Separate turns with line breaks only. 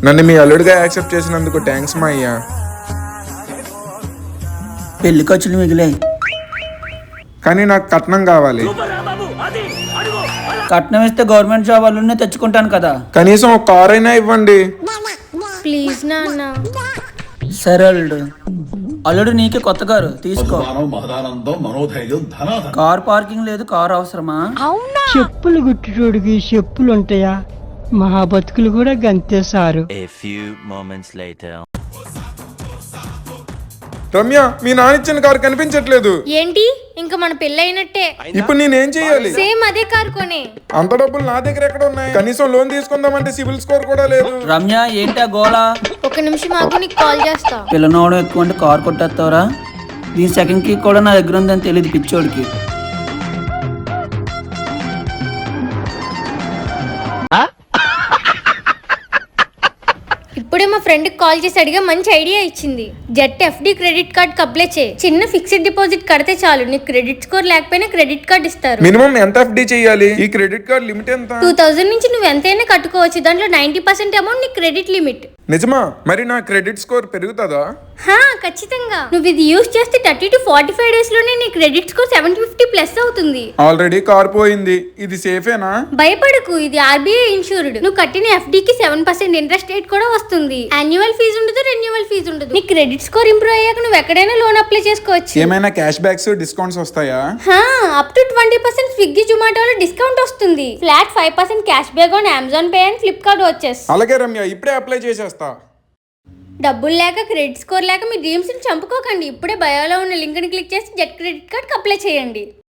నన్ను మీ అల్లుడిగా యాక్సెప్ట్ చేసినందుకు థ్యాంక్స్ మా అయ్యా.
పెళ్లి ఖర్చులు మిగిలాయి.
కానీ నాకు కట్నం కావాలి.
కట్నం ఇస్తే గవర్నమెంట్ జాబ్ వాళ్ళనే తెచ్చుకుంటాను కదా.
కనీసం ఒక కార్ అయినా ఇవ్వండి.
ప్లీజ్ నాన్న.
సరే అల్లుడు. అల్లుడు నీకే కొత్త కారు తీసుకో. కార్ పార్కింగ్ లేదు, కారు అవసరమా?
చెప్పులు గుట్టుడికి చెప్పులు ఉంటాయా? మా బతుకులు కూడా గంతేశారు.
రమ్య, మీ నాన్న ఇచ్చిన కారు కనిపించట్లేదు.
ఏంటి, ఇంకా మన పెళ్లి అయినట్టే.
ఇప్పుడు నేనేం చెయ్యాలి?
సేమ్ అదే కార్ కొనే.
అంత డబ్బులు నా దగ్గర ఎక్కడ ఉన్నాయి? కనీసం లోన్ తీసుకుందామంటే సిబిల్ స్కోర్ కూడా లేదు.
రమ్య ఏంటా గోలా?
ఒక నిమిషం ఆగు, నీకు కాల్ చేస్తా.
పిల్లనోవడం ఎక్కువ అంటే కార్ కొట్టేస్తావరా? దీని సెకండ్ కీ కూడా నా దగ్గర ఉందని తెలియదు పిచ్చోడికి.
ఇప్పుడే మా ఫ్రెండ్ కాల్ చేసి అడిగా మంచి ఐడియా ఇచ్చింది. Jet FD credit card apply చేయి. చిన్న ఫిక్స్డ్ డిపాజిట్ కడితే చాలు, నీకు క్రెడిట్ స్కోర్ లేకపోయినా క్రెడిట్ కార్డ్ ఇస్తారు.
మినిమం ఎంత ఎఫ్డి చేయాలి? ఈ క్రెడిట్ కార్డ్ లిమిట్ ఎంత?
2000 నుంచి నువ్వు ఎంతైనా కట్టుకోవచ్చు. దాంట్లో 90% అమౌంట్ నీ క్రెడిట్ లిమిట్.
నిజమా? మరి నా క్రెడిట్ స్కోర్ పెరుగుతుందా?
ఖచ్చితంగా. నువ్వు ఇది యూజ్ చేస్తే 30 to 45 days లోనే నీ క్రెడిట్ స్కోర్ 750 ప్లస్ అవుతుంది.
ఆల్రెడీ కార్ పోయింది. ఇది సేఫేనా?
భయపడకు, ఇది ఆర్బీఐ ఇన్సూర్డ్. నువ్వు కట్టిన ఎఫ్డి కి 7% ఇంట్రెస్ట్ రేట్ కూడా వస్తుంది. యాన్యువల్ ఫీజు ఉండదు, రెన్యువల్ ఫీజు ఉండదు. నీ క్రెడిట్ స్కోర్ ఇంప్రూవ్ అయ్యాక నువ్వు ఎక్కడైనా లోన్ అప్లై చేసుకోవచ్చు.
ఏమైనా క్యాష్ బ్యాక్స్, డిస్కౌంట్స్ వస్తాయా?
అప్ టు 20% స్విగ్గీ జొమాటోలో డిస్కౌంట్ వస్తుంది. Flat 5% cash back on Amazon Pay and Flipkart వచ్చేస్.
అలాగే రమ్య, ఇప్పుడే అప్లై చేసేస్తా.
డబ్బులు లేక, క్రెడిట్ స్కోర్ లేక మీ డ్రీమ్స్ ని చంపుకోకండి. ఇప్పుడే బయోలో ఉన్న లింక్ ని క్లిక్ చేసి జెట్ క్రెడిట్ కార్డ్ అప్లై చేయండి.